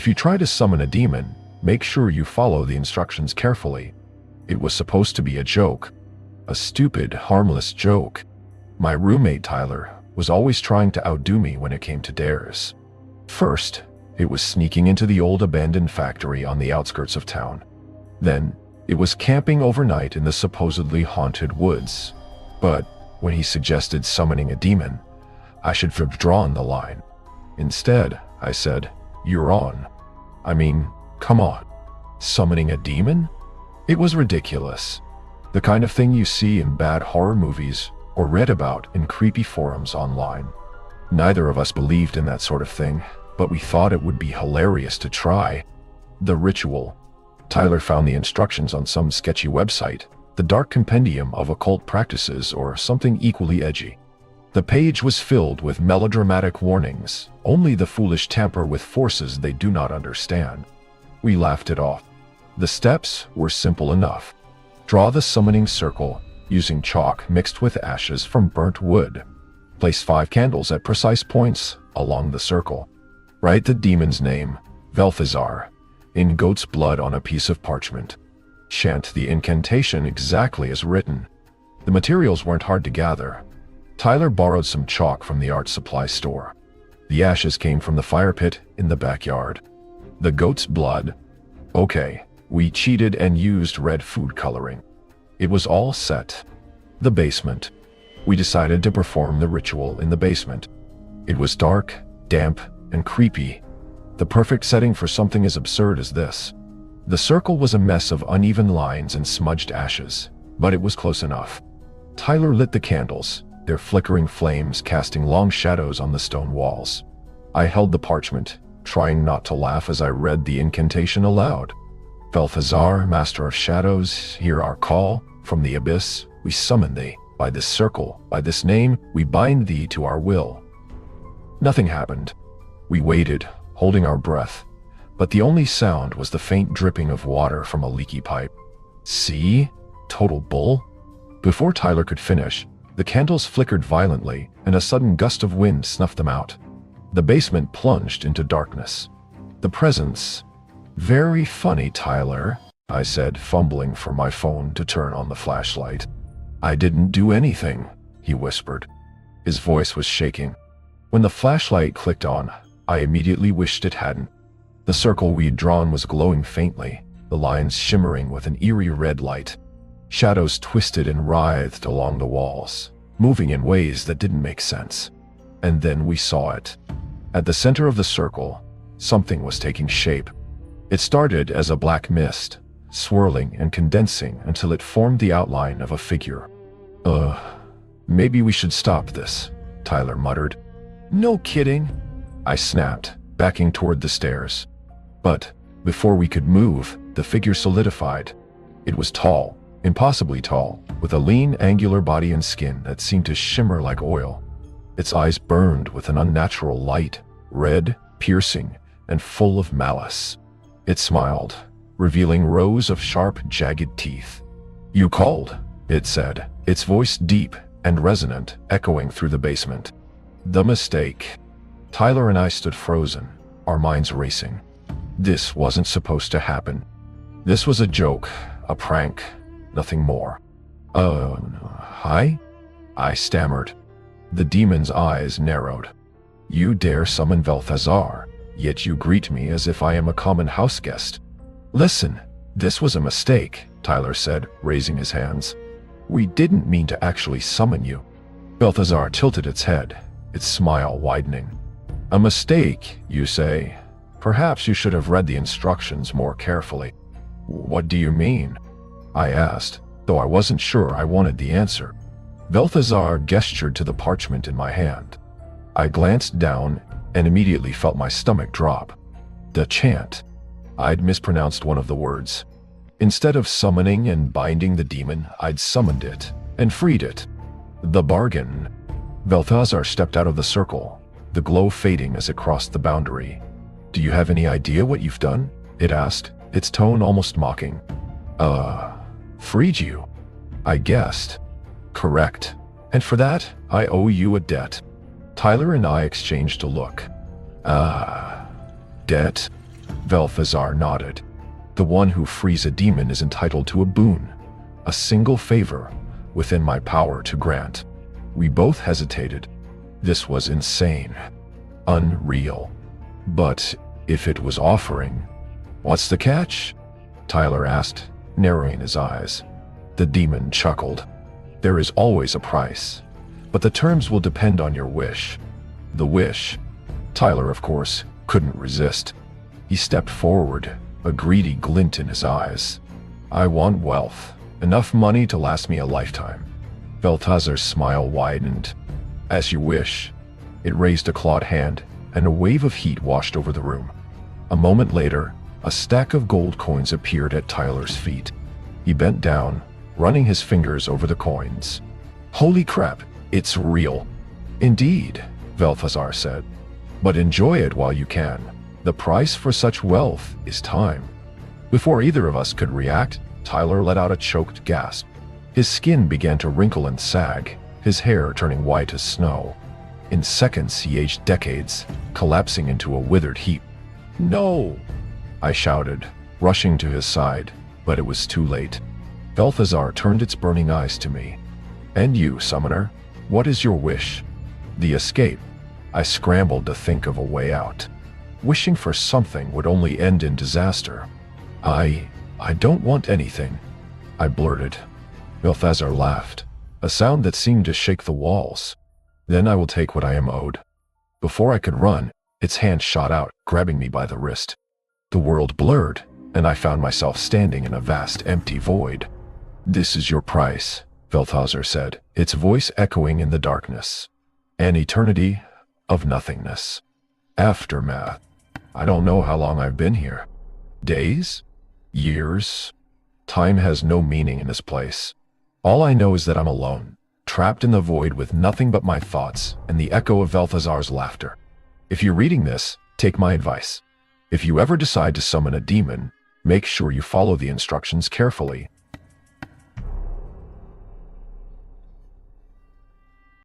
If you try to summon a demon, make sure you follow the instructions carefully. It was supposed to be a joke. A stupid, harmless joke. My roommate Tyler was always trying to outdo me when it came to dares. First, it was sneaking into the old abandoned factory on the outskirts of town. Then, it was camping overnight in the supposedly haunted woods. But when he suggested summoning a demon, I should have drawn the line. Instead, I said, "You're on. I mean, come on. Summoning a demon?" It was ridiculous. The kind of thing you see in bad horror movies or read about in creepy forums online. Neither of us believed in that sort of thing, but we thought it would be hilarious to try. The ritual. Tyler found the instructions on some sketchy website, the Dark Compendium of Occult Practices or something equally edgy. The page was filled with melodramatic warnings. Only the foolish tamper with forces they do not understand. We laughed it off. The steps were simple enough. Draw the summoning circle using chalk mixed with ashes from burnt wood. Place 5 candles at precise points along the circle. Write the demon's name, Velthazar, in goat's blood on a piece of parchment. Chant the incantation exactly as written. The materials weren't hard to gather. Tyler borrowed some chalk from the art supply store. The ashes came from the fire pit in the backyard. The goat's blood. Okay, we cheated and used red food coloring. It was all set. The basement. We decided to perform the ritual in the basement. It was dark, damp, and creepy. The perfect setting for something as absurd as this. The circle was a mess of uneven lines and smudged ashes, but it was close enough. Tyler lit the candles, their flickering flames casting long shadows on the stone walls. I held the parchment, trying not to laugh as I read the incantation aloud. Velthazar, Master of Shadows, hear our call. From the abyss, we summon thee. By this circle, by this name, we bind thee to our will. Nothing happened. We waited, holding our breath, but the only sound was the faint dripping of water from a leaky pipe. See? Total bull. Before Tyler could finish, the candles flickered violently and a sudden gust of wind snuffed them out. The basement plunged into darkness. The presence. Very funny, Tyler, I said, fumbling for my phone to turn on the flashlight. I didn't do anything, he whispered. His voice was shaking. When the flashlight clicked on, I immediately wished it hadn't. The circle we'd drawn was glowing faintly, the lines shimmering with an eerie red light. Shadows twisted and writhed along the walls, moving in ways that didn't make sense. And then we saw it. At the center of the circle, something was taking shape. It started as a black mist, swirling and condensing until it formed the outline of a figure. Maybe we should stop this, Tyler muttered. No kidding, I snapped, backing toward the stairs. But before we could move, the figure solidified. It was tall, impossibly tall, with a lean, angular body and skin that seemed to shimmer like oil. Its eyes burned with an unnatural light, red, piercing, and full of malice. It smiled, revealing rows of sharp, jagged teeth. You called, it said, its voice deep and resonant, echoing through the basement. The mistake. Tyler and I stood frozen, our minds racing. This wasn't supposed to happen. This was a joke, a prank, nothing more. Hi? I stammered. The demon's eyes narrowed. You dare summon Velthazar, yet you greet me as if I am a common house guest. Listen, this was a mistake, Tyler said, raising his hands. We didn't mean to actually summon you. Velthazar tilted its head, its smile widening. A mistake, you say? Perhaps you should have read the instructions more carefully. What do you mean? I asked, though I wasn't sure I wanted the answer. Velthazar gestured to the parchment in my hand. I glanced down and immediately felt my stomach drop. The chant. I'd mispronounced one of the words. Instead of summoning and binding the demon, I'd summoned it and freed it. The bargain. Velthazar stepped out of the circle, the glow fading as it crossed the boundary. Do you have any idea what you've done? It asked, its tone almost mocking. Freed you. I guessed. Correct. And for that, I owe you a debt. Tyler and I exchanged a look. Debt? Velthazar nodded. The one who frees a demon is entitled to a boon, a single favor within my power to grant. We both hesitated. This was insane. Unreal. But if it was offering, what's the catch? Tyler asked, narrowing his eyes. The demon chuckled. There is always a price, but the terms will depend on your wish. The wish. Tyler, of course, couldn't resist. He stepped forward, a greedy glint in his eyes. I want wealth, enough money to last me a lifetime. Velthazar's smile widened. As you wish. It raised a clawed hand, and a wave of heat washed over the room. A moment later, a stack of gold coins appeared at Tyler's feet. He bent down, running his fingers over the coins. Holy crap, it's real. Indeed, Velthazar said. But enjoy it while you can. The price for such wealth is time. Before either of us could react, Tyler let out a choked gasp. His skin began to wrinkle and sag, his hair turning white as snow. In seconds, he aged decades, collapsing into a withered heap. No! I shouted, rushing to his side, but it was too late. Velthazar turned its burning eyes to me. And you, summoner, what is your wish? The escape. I scrambled to think of a way out. Wishing for something would only end in disaster. I don't want anything, I blurted. Velthazar laughed, a sound that seemed to shake the walls. Then I will take what I am owed. Before I could run, its hand shot out, grabbing me by the wrist. The world blurred, and I found myself standing in a vast, empty void. This is your price, Velthazar said, its voice echoing in the darkness. An eternity of nothingness. Aftermath. I don't know how long I've been here. Days? Years? Time has no meaning in this place. All I know is that I'm alone, trapped in the void with nothing but my thoughts and the echo of Velthazar's laughter. If you're reading this, take my advice. If you ever decide to summon a demon, make sure you follow the instructions carefully